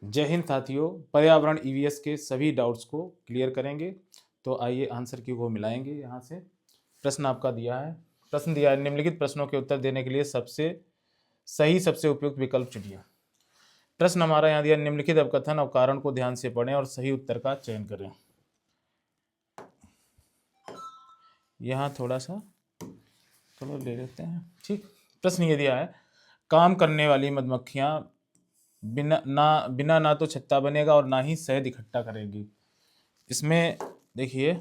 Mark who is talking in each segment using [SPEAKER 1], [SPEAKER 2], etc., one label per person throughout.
[SPEAKER 1] जय हिंद साथियों, पर्यावरण ईवीएस के सभी डाउट्स को क्लियर करेंगे। तो आइए आंसर की को मिलाएंगे। यहाँ से प्रश्न आपका दिया है, प्रश्न दिया है निम्नलिखित प्रश्नों के उत्तर देने के लिए सबसे सही सबसे उपयुक्त विकल्प चुनिए। प्रश्न हमारा यहाँ दिया, निम्नलिखित अवकथन और कारण को ध्यान से पढ़ें और सही उत्तर का चयन करें। यहाँ थोड़ा सा चलो ले लेते हैं। ठीक, प्रश्न ये दिया है, काम करने वाली मधुमक्खियां बिना ना तो छत्ता बनेगा और ना ही शहद इकट्ठा करेगी। इसमें देखिए,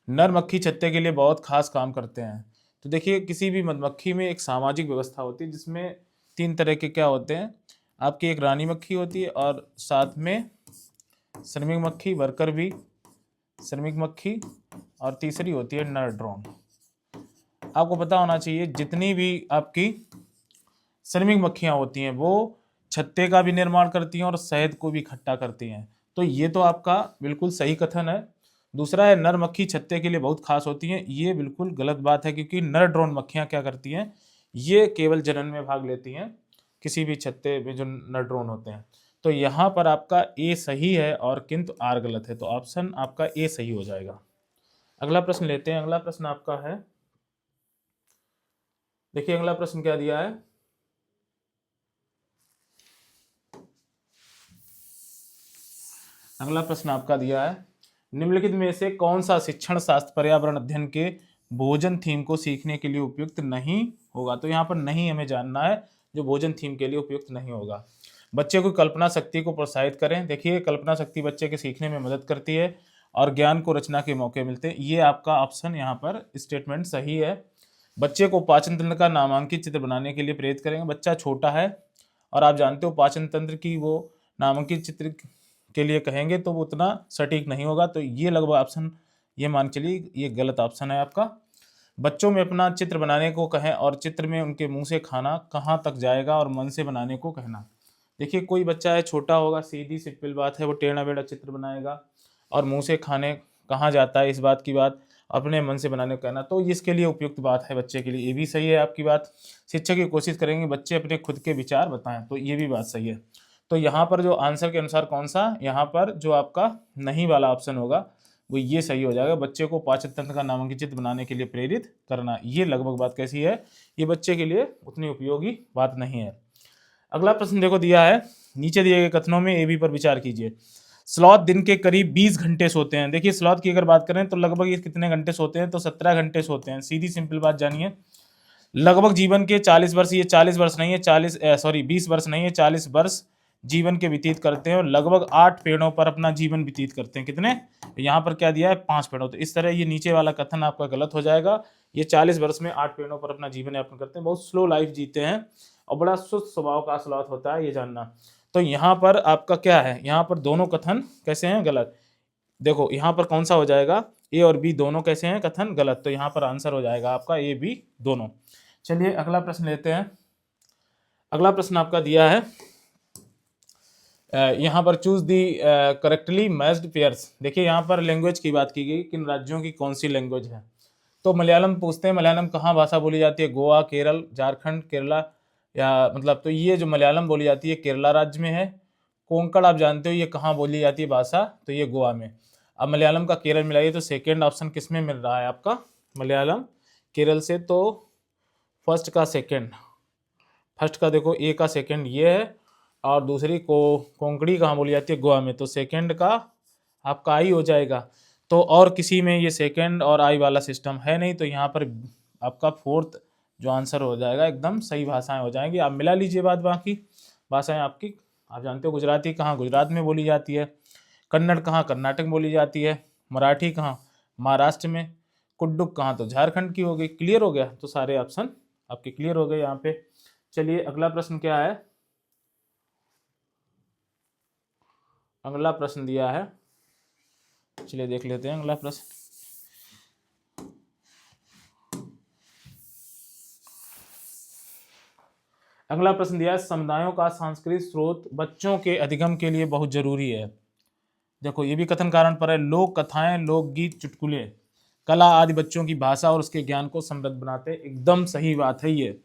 [SPEAKER 1] नर मक्खी छत्ते के लिए बहुत खास काम करते हैं। तो देखिए, किसी भी मधुमक्खी में एक सामाजिक व्यवस्था होती है जिसमें तीन तरह के क्या होते हैं, आपकी एक रानी मक्खी होती है और साथ में श्रमिक मक्खी, वर्कर बी, श्रमिक मक्खी और तीसरी होती है नर ड्रोन। आपको पता होना चाहिए जितनी भी आपकी श्रमिक मक्खियां होती हैं वो छत्ते का भी निर्माण करती हैं और शहद को भी इकट्ठा करती हैं। तो ये तो आपका बिल्कुल सही कथन है। दूसरा है, नर मक्खी छत्ते के लिए बहुत खास होती हैं। ये बिल्कुल गलत बात है, क्योंकि नर ड्रोन मक्खियां क्या करती हैं, ये केवल जनन में भाग लेती हैं किसी भी छत्ते में जो नर ड्रोन होते हैं। तो यहाँ पर आपका ए सही है और किंतु आर गलत है, तो ऑप्शन आपका ए सही हो जाएगा। अगला प्रश्न लेते हैं। अगला प्रश्न आपका है, देखिए अगला प्रश्न क्या दिया है, अगला प्रश्न आपका दिया है, निम्नलिखित में से कौन सा शिक्षण शास्त्र पर्यावरण अध्ययन के भोजन थीम को सीखने के लिए उपयुक्त नहीं होगा। तो यहाँ पर नहीं हमें जानना है जो भोजन थीम के लिए उपयुक्त नहीं होगा। बच्चे को कल्पना शक्ति को प्रोत्साहित करें। देखिए, कल्पना शक्ति बच्चे के सीखने में मदद करती है और ज्ञान को रचना के मौके मिलते हैं। ये आपका ऑप्शन यहाँ पर स्टेटमेंट सही है। बच्चे को पाचन तंत्र का नामांकित चित्र बनाने के लिए प्रेरित करेंगे। बच्चा छोटा है और आप जानते हो पाचन तंत्र की वो नामांकित चित्र के लिए कहेंगे तो वो उतना सटीक नहीं होगा। तो ये लगभग ऑप्शन ये मान चलिए ये गलत ऑप्शन है आपका। बच्चों में अपना चित्र बनाने को कहें और चित्र में उनके मुंह से खाना कहाँ तक जाएगा और मन से बनाने को कहना। देखिए, कोई बच्चा है छोटा होगा, सीधी सिंपल बात है, वो टेढ़ा बेढ़ा चित्र बनाएगा और मुंह से खाने कहाँ जाता है इस बात की बात अपने मन से बनाने को कहना, तो इसके लिए उपयुक्त बात है बच्चे के लिए। ये भी सही है आपकी बात। शिक्षक की कोशिश करेंगे बच्चे अपने खुद के विचार बताएं, तो ये भी बात सही है। तो यहाँ पर जो आंसर के अनुसार कौन सा, यहाँ पर जो आपका नहीं वाला ऑप्शन होगा वो ये सही हो जाएगा। बच्चे को पाचन तंत्र का नामांकित चित्र बनाने के लिए प्रेरित करना, ये लगभग बात कैसी है, ये बच्चे के लिए उतनी उपयोगी बात नहीं है। अगला प्रश्न देखो दिया है, नीचे दिए गए कथनों में ए बी पर विचार कीजिए। स्लॉथ दिन के करीब 20 घंटे सोते हैं। देखिए, स्लॉथ की अगर बात करें तो लगभग ये कितने घंटे सोते हैं, तो 17 घंटे सोते हैं। सीधी सिंपल बात जानिए। लगभग जीवन के 40 वर्ष, ये 40 वर्ष नहीं है, 20 वर्ष नहीं है, 40 वर्ष जीवन के व्यतीत करते हैं और लगभग 8 पेड़ों पर अपना जीवन व्यतीत करते हैं। कितने, यहाँ पर क्या दिया है, 5 पेड़ों। तो इस तरह ये नीचे वाला कथन आपका गलत हो जाएगा। ये 40 वर्ष में 8 पेड़ों पर अपना जीवन यापन करते हैं, बहुत स्लो लाइफ जीते हैं और बड़ा सुस्त स्वभाव का स्लॉथ होता है, ये जानना। तो यहाँ पर आपका क्या है, यहाँ पर दोनों कथन कैसे हैं, गलत। देखो यहाँ पर कौन सा हो जाएगा, ए और बी दोनों कैसे हैं, कथन गलत। तो यहाँ पर आंसर हो जाएगा आपका ए बी दोनों। चलिए अगला प्रश्न लेते हैं। अगला प्रश्न आपका दिया है, यहाँ पर चूज दी करेक्टली मैच्ड पेयर्स। देखिए, यहाँ पर लैंग्वेज की बात की गई, किन राज्यों की कौन सी लैंग्वेज है। तो मलयालम पूछते हैं, मलयालम कहाँ भाषा बोली जाती है, गोवा, केरल, झारखंड, केरला, या मतलब तो ये जो मलयालम बोली जाती है केरला राज्य में है। कोंकण आप जानते हो ये कहाँ बोली जाती है भाषा, तो ये गोवा में। अब मलयालम का केरल मिलाइए तो सेकेंड ऑप्शन किस में मिल रहा है आपका, मलयालम केरल से। तो फर्स्ट का सेकेंड, फर्स्ट का देखो ए का सेकेंड ये है और दूसरी कोंकणी कहाँ बोली जाती है, गोवा में। तो सेकेंड का आपका आई हो जाएगा। तो और किसी में ये सेकेंड और आई वाला सिस्टम है नहीं, तो यहाँ पर आपका फोर्थ जो आंसर हो जाएगा, एकदम सही भाषाएं हो जाएंगी। आप मिला लीजिए बात, बाकी भाषाएं आपकी आप जानते हो। गुजराती कहाँ गुजरात में बोली जाती है, कन्नड़ कहाँ कर्नाटक में बोली जाती है, मराठी कहाँ महाराष्ट्र में, कुड्डुक कहाँ तो झारखंड की हो गई। क्लियर हो गया, तो सारे ऑप्शन आपके क्लियर हो गए यहाँ पे। चलिए अगला प्रश्न क्या है, अगला प्रश्न दिया है, चलिए देख लेते हैं अगला प्रश्न। अगला प्रश्न दिया है, समुदायों का सांस्कृतिक स्रोत बच्चों के अधिगम के लिए बहुत जरूरी है। देखो, ये भी कथन कारण पर है। लोक कथाएं, लोकगीत, चुटकुले, कला आदि बच्चों की भाषा और उसके ज्ञान को समृद्ध बनाते हैं। एकदम सही बात है ये।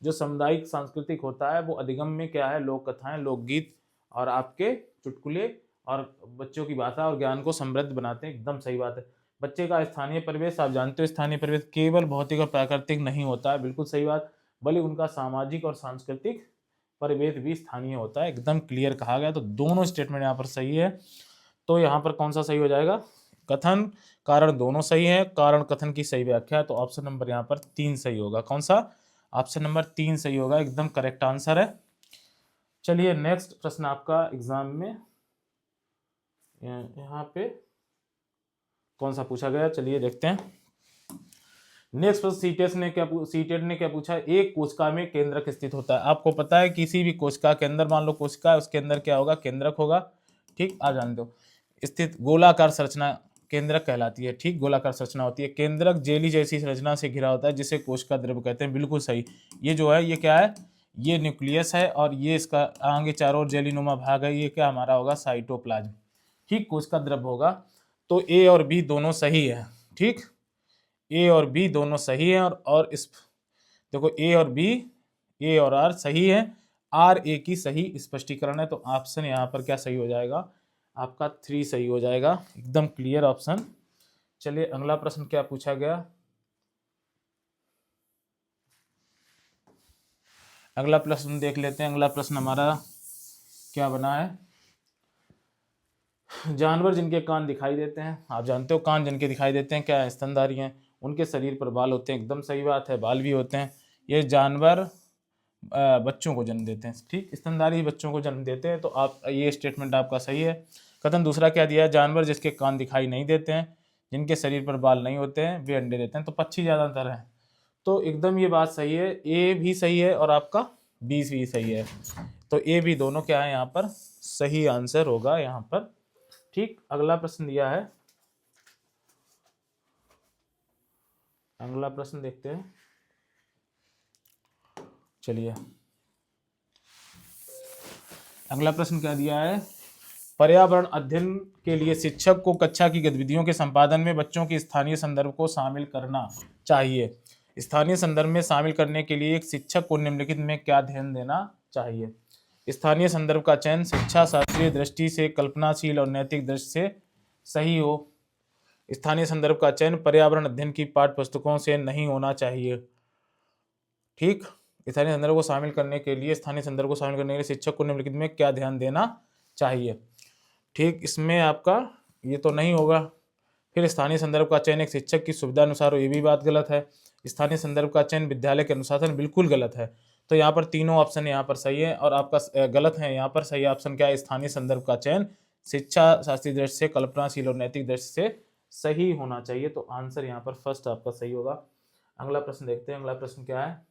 [SPEAKER 1] जो सामुदायिक सांस्कृतिक होता है वो अधिगम में क्या है, लोक कथाएं, लोकगीत और आपके चुटकुले और बच्चों की भाषा और ज्ञान को समृद्ध बनाते हैं। एकदम सही बात है। बच्चे का स्थानीय परिवेश, आप जानते हो स्थानीय परिवेश केवल भौतिक और प्राकृतिक नहीं होता है, बिल्कुल सही बात, बल्कि उनका सामाजिक और सांस्कृतिक परिवेश भी स्थानीय होता है। एकदम क्लियर कहा गया। तो दोनों स्टेटमेंट यहाँ पर सही है। तो यहाँ पर कौन सा सही हो जाएगा, कथन कारण दोनों सही है, कारण कथन की सही व्याख्या, तो ऑप्शन नंबर यहाँ पर 3 सही होगा। कौन सा, ऑप्शन नंबर 3 सही होगा, एकदम करेक्ट आंसर है। चलिए नेक्स्ट प्रश्न आपका एग्जाम में यहाँ पे कौन सा पूछा गया, चलिए देखते हैं। नेक्स्ट प्रश्न सीटेट ने क्या पूछा, एक कोशिका में केंद्रक स्थित होता है। आपको पता है किसी भी कोशिका के अंदर, मान लो कोशिका है, उसके अंदर क्या होगा, केंद्रक होगा। ठीक, आप जानते हो स्थित गोलाकार संरचना केंद्रक कहलाती है। ठीक, गोलाकार संरचना होती है। केंद्रक जेली जैसी संरचना से घिरा होता है जिसे कोशिका द्रव्य कहते हैं। बिल्कुल सही। ये जो है ये क्या है, ये न्यूक्लियस है और ये इसका आगे चारों ओर जेलीनुमा भाग है, ये क्या हमारा होगा, साइटोप्लाज्म। ठीक, कोशिका द्रव्य होगा। तो ए और बी दोनों सही है। ठीक, ए और बी दोनों सही है और इस देखो ए और बी, ए और आर सही है, आर ए की सही स्पष्टीकरण है। तो ऑप्शन यहाँ पर क्या सही हो जाएगा, आपका 3 सही हो जाएगा। एकदम क्लियर ऑप्शन। चलिए अगला प्रश्न क्या पूछा गया, अगला प्रश्न देख लेते हैं। अगला प्रश्न हमारा क्या बना है, जानवर जिनके कान दिखाई देते हैं, आप जानते हो कान जिनके दिखाई देते हैं क्या है, स्तनधारी हैं, उनके शरीर पर बाल होते हैं। एकदम सही बात है, बाल भी होते हैं। ये जानवर बच्चों को जन्म देते हैं। ठीक, स्तनधारी बच्चों को जन्म देते हैं। तो आप ये स्टेटमेंट आपका सही है। कथन दूसरा क्या दिया है, जानवर जिसके कान दिखाई नहीं देते हैं, जिनके शरीर पर बाल नहीं होते हैं, वे अंडे देते हैं। तो पक्षी ज़्यादातर है। तो एकदम ये बात सही है, ए भी सही है और आपका बी भी सही है। तो ए बी दोनों क्या है यहाँ पर सही आंसर होगा यहाँ पर। ठीक, अगला प्रश्न दिया है, अगला प्रश्न देखते हैं। चलिए अगला प्रश्न क्या दिया है, पर्यावरण अध्ययन के लिए शिक्षक को कक्षा की गतिविधियों के संपादन में बच्चों के स्थानीय संदर्भ को शामिल करना चाहिए। स्थानीय संदर्भ में शामिल करने के लिए एक शिक्षक को निम्नलिखित में क्या ध्यान देना चाहिए। स्थानीय संदर्भ का चयन शिक्षा शास्त्रीय दृष्टि से कल्पनाशील और नैतिक दृष्टि से सही हो। स्थानीय संदर्भ का चयन पर्यावरण अध्ययन की पाठ्य पुस्तकों से नहीं होना चाहिए। ठीक, स्थानीय संदर्भ को शामिल करने के लिए, स्थानीय संदर्भ को शामिल करने के लिए शिक्षक को निम्नलिखित में क्या ध्यान देना चाहिए। ठीक, इसमें आपका ये तो नहीं होगा। फिर स्थानीय संदर्भ का चयन एक शिक्षक की सुविधा अनुसार हो, ये भी बात गलत है। स्थानीय संदर्भ का चयन विद्यालय के अनुशासन, बिल्कुल गलत है। तो यहाँ पर तीनों ऑप्शन यहाँ पर सही है और आपका गलत है। यहाँ पर सही ऑप्शन क्या है, स्थानीय संदर्भ का चयन शिक्षा शास्त्रीय दृष्टि से कल्पनाशील और नैतिक दृष्टि से सही होना चाहिए। तो आंसर यहाँ पर फर्स्ट आपका सही होगा। अगला प्रश्न देखते हैं, अगला प्रश्न क्या है,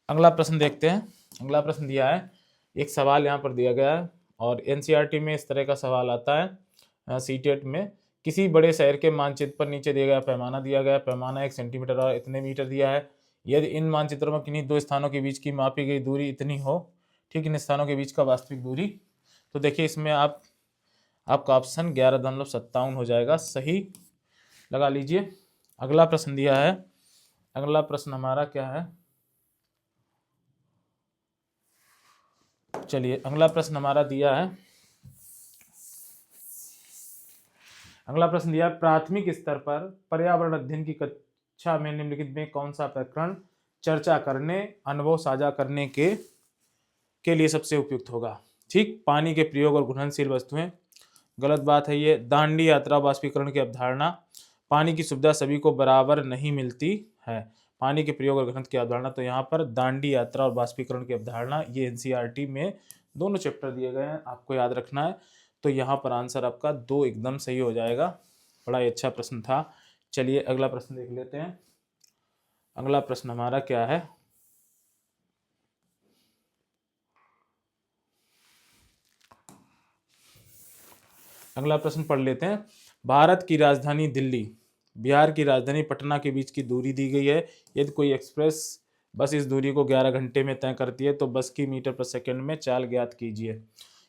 [SPEAKER 1] अगला प्रश्न देखते हैं। अगला प्रश्न दिया है, एक सवाल यहाँ पर दिया गया है और एनसीईआरटी में इस तरह का सवाल आता है। सीटेट में किसी बड़े शहर के मानचित्र पर नीचे दिया गया पैमाना दिया गया, पैमाना 1 सेंटीमीटर और इतने मीटर दिया है। यदि इन मानचित्रों में किन्हीं 2 स्थानों के बीच की मापी गई दूरी इतनी हो, ठीक, इन स्थानों के बीच का वास्तविक दूरी, तो देखिए इसमें आपका ऑप्शन 11.57 हो जाएगा, सही लगा लीजिए। अगला प्रश्न दिया है, अगला प्रश्न हमारा क्या है, चलिए अगला प्रश्न हमारा दिया है, अगला प्रश्न दिया प्राथमिक स्तर पर पर्यावरण अध्ययन की कक्षा में निम्नलिखित में कौन सा प्रकरण चर्चा करने, अनुभव साझा करने के लिए सबसे उपयुक्त होगा। ठीक, पानी के प्रयोग और घुलनशील वस्तुएं, गलत बात है ये। दांडी यात्रा वाष्पीकरण की अवधारणा, पानी की सुविधा सभी को बराबर नहीं मिलती है। पानी के प्रयोग और घनत्व की अवधारणा, तो यहाँ पर दांडी यात्रा और वाष्पीकरण की अवधारणा, ये एनसीईआरटी में दोनों चैप्टर दिए गए हैं, आपको याद रखना है। तो यहाँ पर आंसर आपका 2 एकदम सही हो जाएगा। बड़ा ही अच्छा प्रश्न था। चलिए अगला प्रश्न देख लेते हैं। अगला प्रश्न हमारा क्या है, अगला प्रश्न पढ़ लेते हैं। भारत की राजधानी दिल्ली, बिहार की राजधानी पटना के बीच की दूरी दी गई है। यदि कोई एक्सप्रेस बस इस दूरी को 11 घंटे में तय करती है तो बस की मीटर पर सेकंड में चाल ज्ञात कीजिए।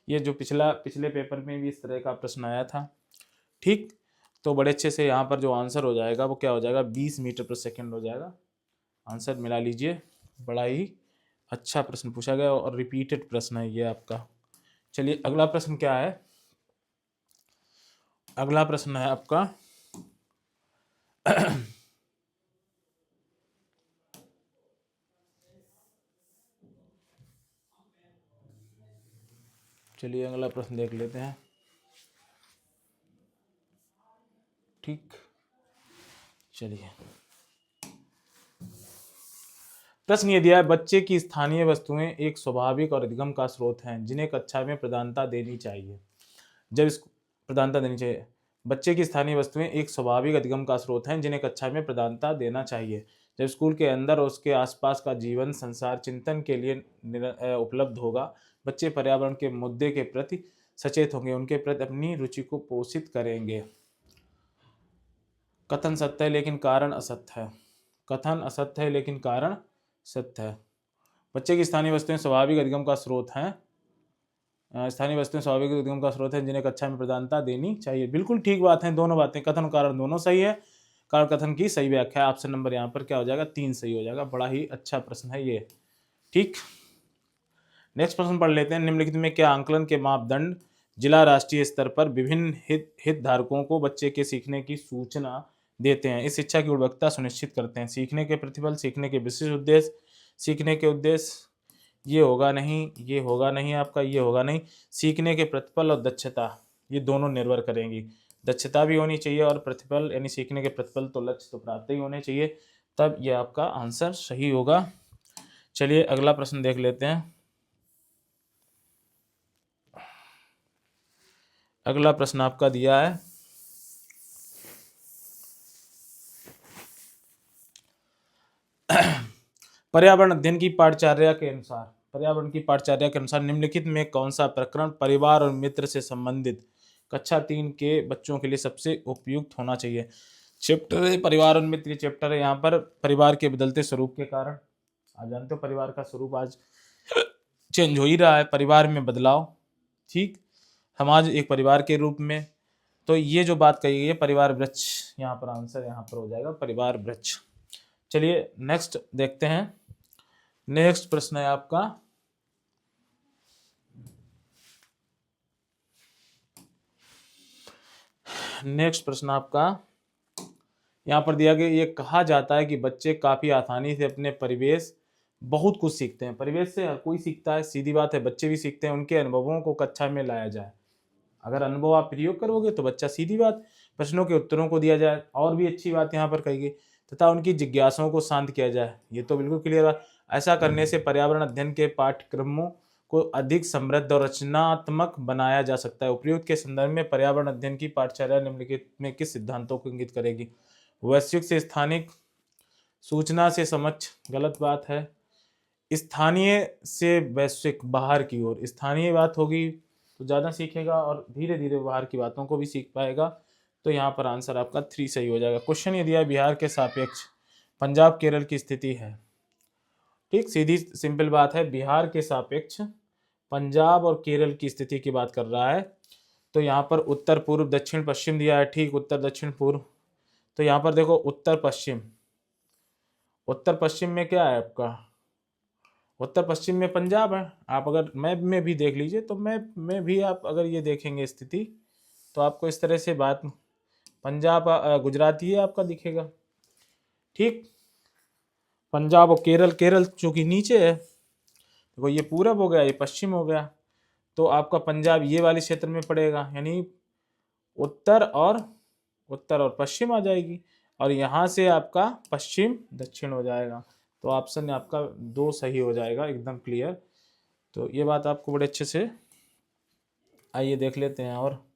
[SPEAKER 1] ये जो पिछले पेपर में भी इस तरह का प्रश्न आया था। ठीक, तो बड़े अच्छे से यहाँ पर जो आंसर हो जाएगा वो क्या हो जाएगा, 20 मीटर पर सेकंड हो जाएगा। आंसर मिला लीजिए। बड़ा ही अच्छा प्रश्न पूछा गया और रिपीटेड प्रश्न है ये आपका। चलिए अगला प्रश्न क्या है, अगला प्रश्न है आपका चलिए अगला प्रश्न देख लेते हैं। ठीक, चलिए प्रश्न ये दिया है, बच्चे की स्थानीय वस्तुएं एक स्वाभाविक और अधिगम का स्रोत हैं जिन्हें कक्षा में प्रधानता देनी चाहिए। जब इस प्रधानता देनी चाहिए, बच्चे की स्थानीय वस्तुएं एक स्वाभाविक अधिगम का स्रोत हैं जिन्हें कक्षा में प्रधानता देना चाहिए। जब स्कूल के अंदर और उसके आसपास का जीवन संसार चिंतन के लिए उपलब्ध होगा, बच्चे पर्यावरण के मुद्दे के प्रति सचेत होंगे, उनके प्रति अपनी रुचि को पोषित करेंगे। कथन सत्य है लेकिन कारण असत्य है। कथन असत्य है लेकिन कारण सत्य है। बच्चे की स्थानीय वस्तुएं स्वाभाविक अधिगम का स्रोत हैं। स्थानीय वस्तुएं स्वाभाविक अधिगम का स्रोत हैं जिन्हें कक्षा में प्रधानता देनी चाहिए। बिल्कुल ठीक बात है, दोनों बातें कथन और कारण दोनों सही है। कारण कथन की सही व्याख्या, ऑप्शन नंबर यहाँ पर क्या हो जाएगा, 3 सही हो जाएगा। बड़ा ही अच्छा प्रश्न है ये। ठीक, नेक्स्ट प्रश्न पढ़ लेते हैं। निम्नलिखित में क्या आंकलन के मापदंड जिला राष्ट्रीय स्तर पर विभिन्न हितधारकों को बच्चे के सीखने की सूचना देते हैं, इस शिक्षा की गुणवत्ता सुनिश्चित करते हैं। सीखने के प्रतिफल, सीखने के विशिष्ट उद्देश्य, सीखने के उद्देश्य, ये होगा नहीं, ये होगा नहीं आपका, ये होगा नहीं। सीखने के प्रतिफल और दक्षता, ये दोनों निर्भर करेंगी। दक्षता भी होनी चाहिए और प्रतिफल यानी सीखने के प्रतिफल तो लक्ष्य तो प्राप्त ही होने चाहिए, तब ये आपका आंसर सही होगा। चलिए अगला प्रश्न देख लेते हैं। अगला प्रश्न आपका दिया है, पर्यावरण अध्ययन की पाठचर्या के अनुसार, पर्यावरण की पाठचर्या के अनुसार निम्नलिखित में कौन सा प्रकरण परिवार और मित्र से संबंधित कक्षा 3 के बच्चों के लिए सबसे उपयुक्त होना चाहिए। चैप्टर है परिवार और मित्र, चैप्टर है यहाँ पर परिवार के बदलते स्वरूप के कारण। आप जानते हो परिवार का स्वरूप आज चेंज हो ही रहा है, परिवार में बदलाव, ठीक, समाज एक परिवार के रूप में। तो ये जो बात कही गई है परिवार वृक्ष, यहाँ पर आंसर यहाँ पर हो जाएगा परिवार वृक्ष। चलिए नेक्स्ट देखते हैं। नेक्स्ट प्रश्न है आपका, नेक्स्ट प्रश्न आपका यहाँ पर दिया गया, ये कहा जाता है कि बच्चे काफी आसानी से अपने परिवेश बहुत कुछ सीखते हैं। परिवेश से हर कोई सीखता है, सीधी बात है, बच्चे भी सीखते हैं। उनके अनुभवों को कक्षा में लाया जाए, अगर अनुभव आप प्रयोग करोगे तो बच्चा, सीधी बात, प्रश्नों के उत्तरों को दिया जाए, और भी अच्छी बात यहाँ पर कही गई, तथा उनकी जिज्ञासाओं को शांत किया जाए, ये तो बिल्कुल क्लियर है। ऐसा करने से पर्यावरण अध्ययन के पाठ्यक्रमों को अधिक समृद्ध और रचनात्मक बनाया जा सकता है। उपयुक्त के संदर्भ में पर्यावरण अध्ययन की पाठचर्या निम्नलिखित में किस सिद्धांतों को इंगित करेगी। वैश्विक से स्थानिक, सूचना से समझ, गलत बात है। स्थानीय से वैश्विक, बाहर की ओर, स्थानीय बात होगी तो ज़्यादा सीखेगा और धीरे धीरे बाहर की बातों को भी सीख पाएगा। तो यहाँ पर आंसर आपका 3 सही हो जाएगा। क्वेश्चन ये दिया है, बिहार के सापेक्ष पंजाब केरल की स्थिति है। ठीक, सीधी सिंपल बात है, बिहार के सापेक्ष पंजाब और केरल की स्थिति की बात कर रहा है। तो यहाँ पर उत्तर पूर्व दक्षिण पश्चिम दिया है, ठीक, उत्तर दक्षिण पूर्व। तो यहाँ पर देखो उत्तर पश्चिम, उत्तर पश्चिम में क्या है आपका, उत्तर पश्चिम में पंजाब है। आप अगर मैप में भी देख लीजिए तो मैप में भी आप अगर ये देखेंगे स्थिति तो आपको इस तरह से बात, पंजाब गुजरात ये आपका दिखेगा, ठीक। पंजाब और केरल, केरल चूंकि नीचे है, देखो ये पूरब हो गया, ये पश्चिम हो गया, तो आपका पंजाब ये वाले क्षेत्र में पड़ेगा, यानी उत्तर और पश्चिम आ जाएगी, और यहाँ से आपका पश्चिम दक्षिण हो जाएगा। तो ऑप्शन आपका 2 सही हो जाएगा, एकदम क्लियर। तो ये बात आपको बड़े अच्छे से, आइए देख लेते हैं। और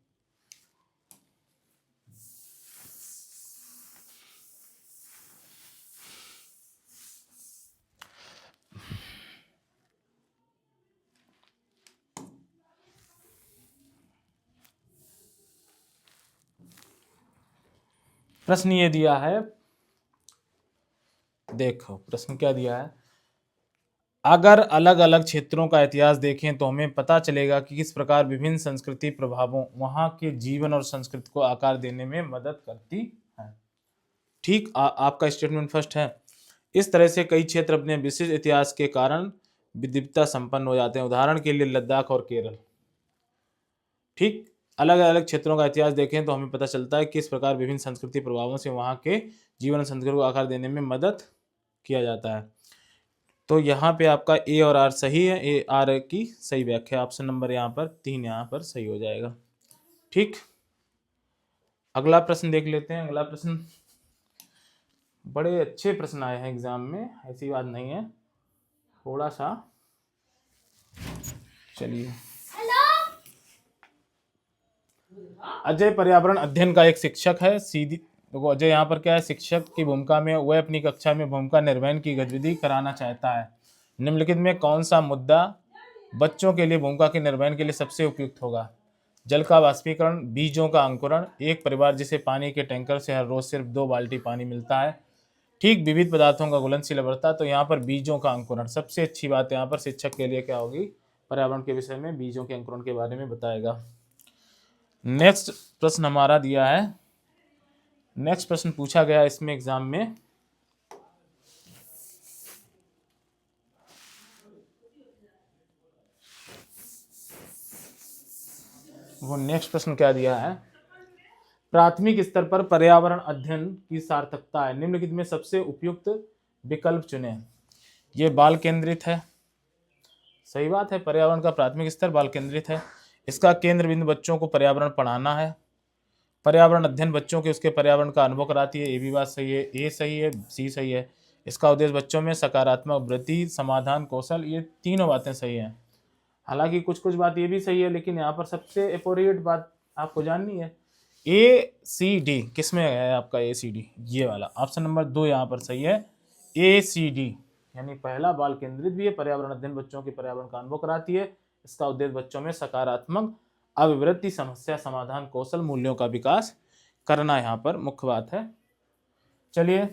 [SPEAKER 1] प्रश्न ये दिया है, देखो प्रश्न क्या दिया है, अगर अलग अलग क्षेत्रों का इतिहास देखें तो हमें पता चलेगा कि किस प्रकार विभिन्न संस्कृति प्रभावों वहां के जीवन और संस्कृति को आकार देने में मदद करती है। ठीक, आपका स्टेटमेंट फर्स्ट है, इस तरह से कई क्षेत्र अपने विशिष्ट इतिहास के कारण विविधता संपन्न हो जाते हैं। उदाहरण के लिए लद्दाख और केरल। ठीक, अलग अलग क्षेत्रों का इतिहास देखें तो हमें पता चलता है कि किस प्रकार विभिन्न संस्कृति प्रभावों से वहाँ के जीवन संस्कृति को आकार देने में मदद किया जाता है। तो यहाँ पे आपका ए और आर सही है, ए आर की सही व्याख्या, ऑप्शन नंबर यहाँ पर 3 यहाँ पर सही हो जाएगा। ठीक, अगला प्रश्न देख लेते हैं। अगला प्रश्न, बड़े अच्छे प्रश्न आए हैं एग्जाम में, ऐसी बात नहीं है, थोड़ा सा चलिए। अजय पर्यावरण अध्ययन का एक शिक्षक है। सीधी देखो, अजय यहाँ पर क्या है, शिक्षक की भूमिका में वह अपनी कक्षा में भूमिका निर्वहन की गतिविधि कराना चाहता है। निम्नलिखित में कौन सा मुद्दा बच्चों के लिए भूमिका के निर्वहन के लिए सबसे उपयुक्त होगा? जल का वाष्पीकरण, बीजों का अंकुरण, एक परिवार जिसे पानी के टैंकर से हर रोज सिर्फ 2 बाल्टी पानी मिलता है। ठीक, विविध पदार्थों का घुलनशील अवस्था, तो यहाँ पर बीजों का अंकुरण सबसे अच्छी बात यहाँ पर शिक्षक के लिए क्या होगी, पर्यावरण के विषय में बीजों के अंकुरण के बारे में बताएगा। नेक्स्ट प्रश्न हमारा दिया है, नेक्स्ट प्रश्न पूछा गया इसमें एग्जाम में, वो नेक्स्ट प्रश्न क्या दिया है, प्राथमिक स्तर पर पर्यावरण अध्ययन की सार्थकता है, निम्नलिखित में सबसे उपयुक्त विकल्प चुनें। ये बाल केंद्रित है, सही बात है, पर्यावरण का प्राथमिक स्तर बाल केंद्रित है। इसका केंद्र बिंदु बच्चों को पर्यावरण पढ़ाना है। पर्यावरण अध्ययन बच्चों के उसके पर्यावरण का अनुभव कराती है, ये भी बात सही है, ए सही है, सी सही है। इसका उद्देश्य बच्चों में सकारात्मक वृद्धि, समाधान कौशल, ये तीनों बातें सही हैं। हालांकि कुछ कुछ बात ये भी सही है, लेकिन यहाँ पर सबसे एपोरिएट बात आपको जाननी है, ए सी डी किस में है आपका, ए सी डी ये वाला ऑप्शन नंबर 2 यहाँ पर सही है, ए सी डी, यानी पहला बाल केंद्रित भी है। पर्यावरण अध्ययन बच्चों के पर्यावरण का अनुभव कराती है, इसका उद्देश्य बच्चों में सकारात्मक अभिवृद्धि, समस्या समाधान कौशल, मूल्यों का विकास करना यहाँ पर मुख्य बात है। चलिए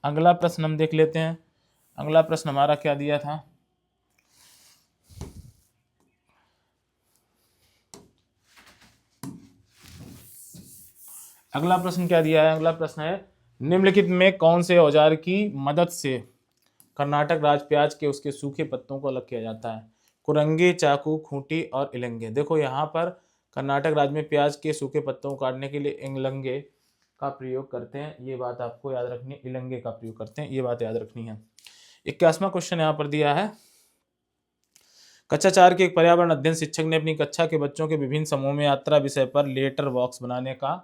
[SPEAKER 1] अगला प्रश्न हम देख लेते हैं। अगला प्रश्न हमारा क्या दिया था, अगला प्रश्न क्या दिया है, अगला प्रश्न है, निम्नलिखित में कौन से औजार की मदद से कर्नाटक राज प्याज के उसके सूखे पत्तों को अलग किया जाता है? कुरंगे, चाकू, खूंटी और इलंगे। देखो यहाँ पर कर्नाटक राज्य में प्याज के सूखे पत्तों को काटने के लिए इलंगे का प्रयोग करते हैं, ये बात आपको याद रखनी है, इलंगे का प्रयोग करते हैं, ये बात याद रखनी है। 81वां क्वेश्चन यहाँ पर दिया है, कक्षा 4 के एक पर्यावरण अध्ययन शिक्षक ने अपनी कक्षा के बच्चों के विभिन्न समूह में यात्रा विषय पर लेटर बॉक्स बनाने का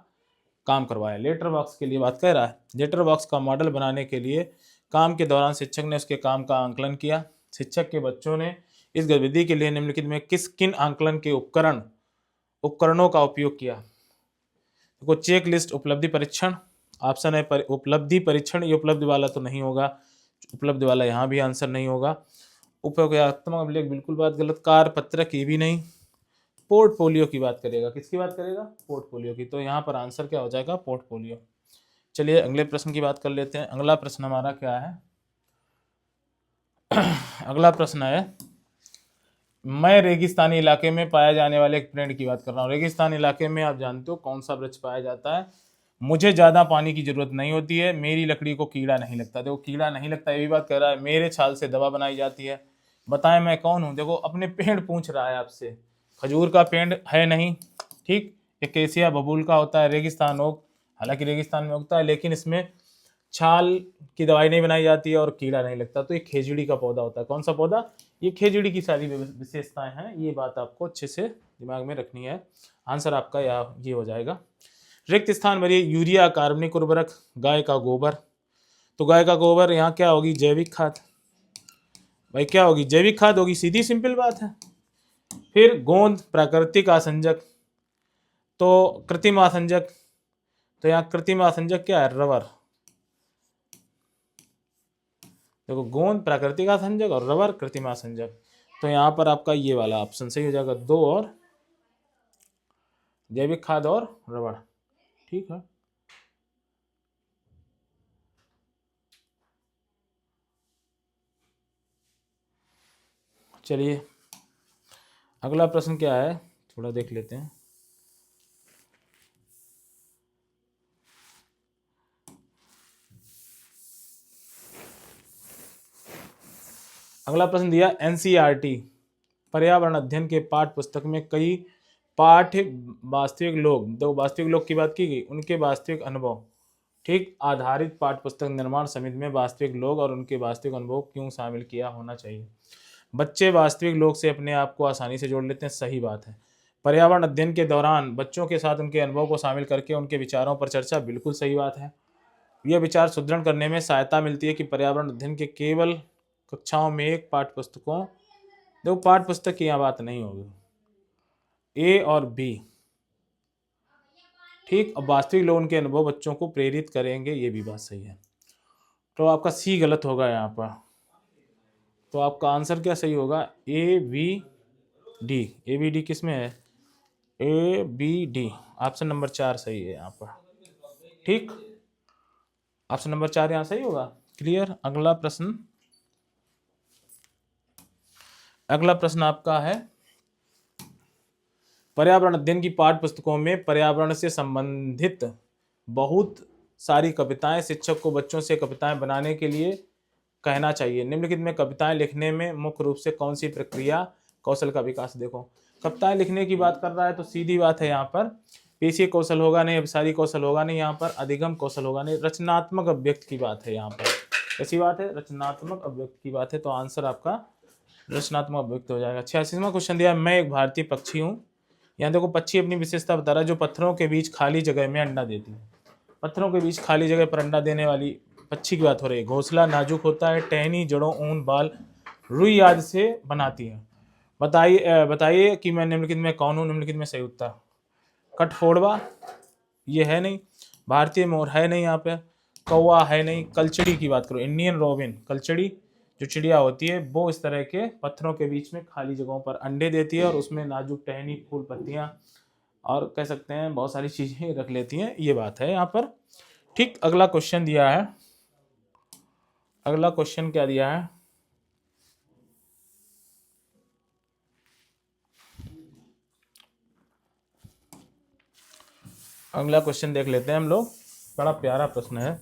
[SPEAKER 1] काम करवाया। लेटर बॉक्स के लिए बात कर रहा है। लेटर बॉक्स का मॉडल बनाने के लिए काम के दौरान शिक्षक ने उसके काम का आंकलन किया। शिक्षक के बच्चों ने इस गतिविधि के लिए निम्नलिखित में किन आंकलन के उपकरणों का उपयोग किया? देखो, चेक लिस्ट, उपलब्धि परीक्षण, ऑप्शन है उपलब्धि परीक्षण, ये उपलब्धि वाला तो नहीं होगा, उपलब्धि वाला यहाँ भी आंसर नहीं होगा। उपयोगात्मक अभिलेख बिल्कुल बात गलत, कार्य पत्रक ये भी नहीं, पोर्टफोलियो की बात करेगा, किसकी बात करेगा, पोर्टफोलियो की, तो यहाँ पर आंसर क्या हो जाएगा, पोर्टफोलियो। चलिए अगले प्रश्न की बात कर लेते हैं। अगला प्रश्न हमारा क्या है, अगला प्रश्न है, मैं रेगिस्तानी इलाके में पाए जाने वाले एक पेड़ की बात कर रहा हूँ। रेगिस्तान इलाके में आप जानते हो कौन सा वृक्ष पाया जाता है? मुझे ज्यादा पानी की जरूरत नहीं होती है, मेरी लकड़ी को कीड़ा नहीं लगता। देखो कीड़ा नहीं लगता, ये भी बात कह रहा है, मेरे छाल से दवा बनाई जाती है, बताएं मैं कौन हूँ? देखो अपने पेड़ पूछ रहा है आपसे, खजूर का पेड़ है नहीं, ठीक, एकेसिया बबूल का होता है, रेगिस्तान ओक, हालांकि रेगिस्तान में उगता है, लेकिन इसमें छाल की दवाई नहीं बनाई जाती है और कीड़ा नहीं लगता, तो ये खेजड़ी का पौधा होता है। कौन सा पौधा? ये खेजड़ी की सारी विशेषताएं हैं, ये बात आपको अच्छे से दिमाग में रखनी है। आंसर आपका ये हो जाएगा। रिक्त स्थान भरिए, यूरिया, कार्बनिक उर्वरक, गाय का गोबर, तो गाय का गोबर यहाँ क्या होगी, जैविक खाद। भाई क्या होगी, जैविक खाद होगी, सीधी सिंपल बात है। फिर गोंद, प्राकृतिक आसंजक, तो कृत्रिम आसंजक, तो यहाँ कृत्रिम आसंजक क्या है, रबर। देखो गोंद प्राकृतिक आसंजक और रबर कृत्रिम आसंजक, तो यहाँ पर आपका ये वाला ऑप्शन सही हो जाएगा, 2 और जैविक खाद और रबर, ठीक है। चलिए अगला प्रश्न क्या है, थोड़ा देख लेते हैं। अगला प्रश्न दिया एनसीईआरटी पर्यावरण अध्ययन के पाठ्य पुस्तक में कई पाठ्य वास्तविक लोग, दो वास्तविक लोग की बात की गई, उनके वास्तविक अनुभव, ठीक, आधारित पाठ्य पुस्तक निर्माण समिति में वास्तविक लोग और उनके वास्तविक अनुभव क्यों शामिल किया होना चाहिए। बच्चे वास्तविक लोग से अपने आप को आसानी से जोड़ लेते हैं, सही बात है। पर्यावरण अध्ययन के दौरान बच्चों के साथ उनके अनुभव को शामिल करके उनके विचारों पर चर्चा, बिल्कुल सही बात है। यह विचार सुदृढ़ करने में सहायता मिलती है कि पर्यावरण अध्ययन के केवल कक्षाओं में एक पाठ्य पुस्तकों, देखो पाठ्य पुस्तक की यहाँ बात नहीं होगी, ए और बी, ठीक। अब वास्तविक लोग उनके अनुभव बच्चों को प्रेरित करेंगे, ये भी बात सही है। तो आपका सी गलत होगा यहाँ पर, तो आपका आंसर क्या सही होगा, A B D. A B D किस में है, A B D, option number 4 सही है यहाँ पर, ठीक। ऑप्शन नंबर 4 यहाँ सही होगा, क्लियर। अगला प्रश्न आपका है, पर्यावरण अध्ययन की पाठ्य पुस्तकों में पर्यावरण से संबंधित बहुत सारी कविताएं शिक्षक को बच्चों से कविताएं बनाने के लिए कहना चाहिए। निम्नलिखित में कविताएं लिखने में मुख्य रूप से कौन सी प्रक्रिया कौशल का विकास, देखो कविताएं लिखने की बात कर रहा है तो सीधी बात है यहाँ पर पेशीय कौशल होगा नहीं, अभिसारी कौशल होगा नहीं, यहाँ पर अधिगम कौशल होगा नहीं, रचनात्मक अभिव्यक्ति की बात है यहाँ पर, कैसी बात है, रचनात्मक अभिव्यक्ति की बात है। तो आंसर आपका रचनात्मक अभिव्यक्ति हो जाएगा। 86वां क्वेश्चन दिया, मैं एक भारतीय पक्षी हूँ। यहाँ देखो पक्षी अपनी विशेषता बता रहा है, जो पत्थरों के बीच खाली जगह में अंडा देती है। पत्थरों के बीच खाली जगह पर अंडा देने वाली पक्षी की बात हो रही है। घोंसला नाजुक होता है, टहनी जड़ों, ऊन, बाल, रुई आदि से बनाती है। बताइए कि मैं निम्नलिखित में कौन हूँ। निम्नलिखित में सही उत्तर कठफोड़वा, ये है नहीं। भारतीय मोर है नहीं, यहाँ पे कौवा है नहीं। कलचड़ी की बात करो, इंडियन रोबिन, कलचड़ी जो चिड़िया होती है वो इस तरह के पत्थरों के बीच में खाली जगहों पर अंडे देती है और उसमें नाजुक टहनी, फूल, पत्तियां और कह सकते हैं बहुत सारी चीजें रख लेती हैं, ये बात है यहाँ पर, ठीक। अगला क्वेश्चन दिया है, अगला क्वेश्चन क्या दिया है, अगला क्वेश्चन देख लेते हैं हम लोग, बड़ा प्यारा प्रश्न है।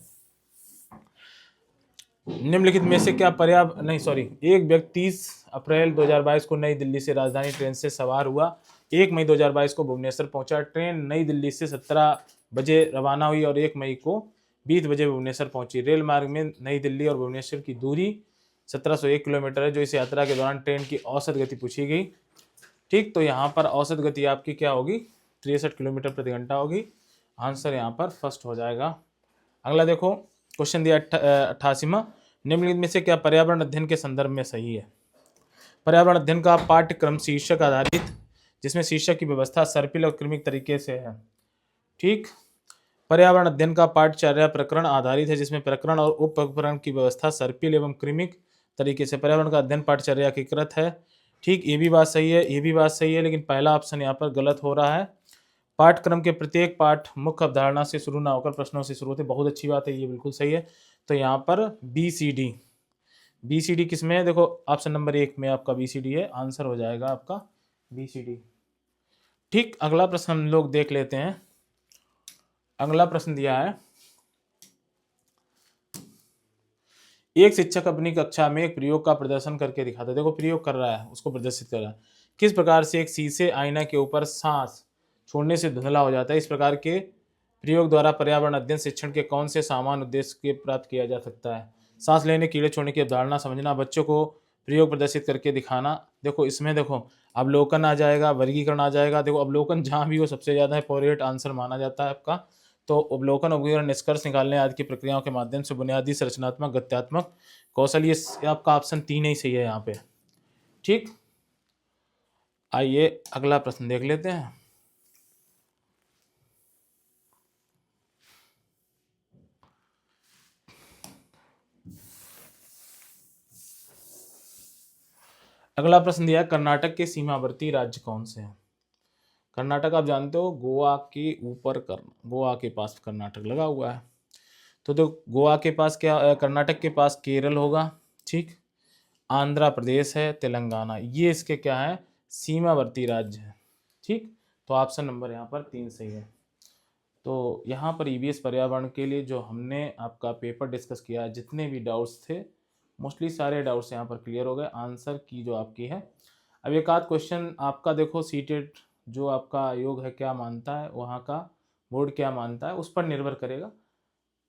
[SPEAKER 1] निम्नलिखित में से क्या एक व्यक्ति 30 अप्रैल 2022 को नई दिल्ली से राजधानी ट्रेन से सवार हुआ। 1 मई 2022 को भुवनेश्वर पहुंचा। ट्रेन नई दिल्ली से 17 बजे रवाना हुई और 1 मई को 20 बजे भुवनेश्वर पहुंची। रेल मार्ग में नई दिल्ली और भुवनेश्वर की दूरी 1701 किलोमीटर है, जो इस यात्रा के दौरान ट्रेन की औसत गति पूछी गई, ठीक। तो यहाँ पर औसत गति आपकी क्या होगी, 63 किलोमीटर प्रति घंटा होगी। आंसर यहाँ पर फर्स्ट हो जाएगा। अगला देखो क्वेश्चन दिया 88वां, निम्नलिखित में से क्या पर्यावरण अध्ययन के संदर्भ में सही है। पर्यावरण अध्ययन का पाठ्यक्रम शीर्षक आधारित, जिसमें शीर्षक की व्यवस्था सर्पिल और क्रमिक तरीके से है, ठीक। पर्यावरण अध्ययन का पाठ्यचर्या प्रकरण आधारित है, जिसमें प्रकरण और उप प्रकरण की व्यवस्था सर्पिल एवं क्रमिक तरीके से। पर्यावरण का अध्ययन पाठ्यचर्या की कृत है, ठीक। ये भी बात सही है, ये भी बात सही है, लेकिन पहला ऑप्शन यहाँ पर गलत हो रहा है। पाठ्यक्रम के प्रत्येक पाठ मुख्य अवधारणा से शुरू ना होकर प्रश्नों से शुरू होते, बहुत अच्छी बात है, ये बिल्कुल सही है। तो यहाँ पर BCD किस में है, देखो ऑप्शन नंबर 1 में आपका BCD है, आंसर हो जाएगा आपका BCD, ठीक। अगला प्रश्न हम लोग देख लेते हैं। अगला प्रश्न दिया है, एक शिक्षक अपनी कक्षा में एक प्रयोग का प्रदर्शन करके दिखाता है। देखो प्रयोग कर रहा है, उसको प्रदर्शित कर रहा है। किस प्रकार से एक शीशे आईना के ऊपर सांस छोड़ने से धुंधला हो जाता है। इस प्रकार के प्रयोग द्वारा पर्यावरण अध्ययन शिक्षण के कौन से सामान्य उद्देश्य के प्राप्त किया जा सकता है। सांस लेने, कीड़े छोड़ने की अवधारणा समझना, बच्चों को प्रयोग प्रदर्शित करके दिखाना। देखो इसमें देखो अवलोकन आ जाएगा, वर्गीकरण आ जाएगा। देखो अवलोकन जहाँ भी हो सबसे ज़्यादा है, पॉरेट आंसर माना जाता है आपका। तो अवलोकन, वर्गीकरण, निष्कर्ष निकालने आदि की प्रक्रियाओं के माध्यम से बुनियादी संरचनात्मक गत्यात्मक कौशल, ये आपका ऑप्शन 3 ही सही है यहाँ पे, ठीक। आइए अगला प्रश्न देख लेते हैं। अगला प्रश्न दिया है, कर्नाटक के सीमावर्ती राज्य कौन से हैं। कर्नाटक आप जानते हो, गोवा के ऊपर गोवा के पास कर्नाटक लगा हुआ है। तो गोवा के पास क्या, कर्नाटक के पास केरल होगा, ठीक। आंध्र प्रदेश है, तेलंगाना, ये इसके क्या है, सीमावर्ती राज्य है, ठीक। तो ऑप्शन नंबर यहाँ पर 3 सही है। तो यहाँ पर EVS पर्यावरण के लिए जो हमने आपका पेपर डिस्कस किया, जितने भी डाउट्स थे मोस्टली सारे डाउट्स यहाँ पर क्लियर हो गए, आंसर की जो आपकी है। अब एक आध क्वेश्चन आपका देखो, सीटेट जो आपका आयोग है क्या मानता है, वहाँ का बोर्ड क्या मानता है, उस पर निर्भर करेगा।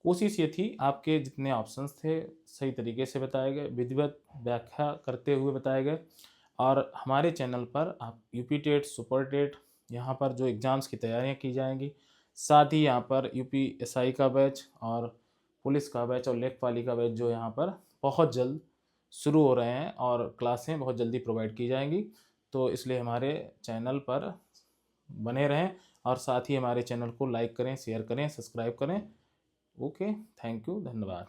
[SPEAKER 1] कोशिश ये थी आपके जितने ऑप्शंस थे सही तरीके से बताए गए, विधिवत व्याख्या करते हुए बताए गए। और हमारे चैनल पर आप यूपी टेट, सुपर टेट, यहाँ पर जो एग्ज़ाम्स की तैयारियाँ की जाएंगी, साथ ही यहाँ पर यूपीएसआई का बैच और पुलिस का बैच और लेखपाली का बैच जो यहाँ पर बहुत जल्द शुरू हो रहे हैं और क्लासें बहुत जल्दी प्रोवाइड की जाएंगी। तो इसलिए हमारे चैनल पर बने रहें और साथ ही हमारे चैनल को लाइक करें, शेयर करें, सब्सक्राइब करें। ओके, थैंक यू, धन्यवाद।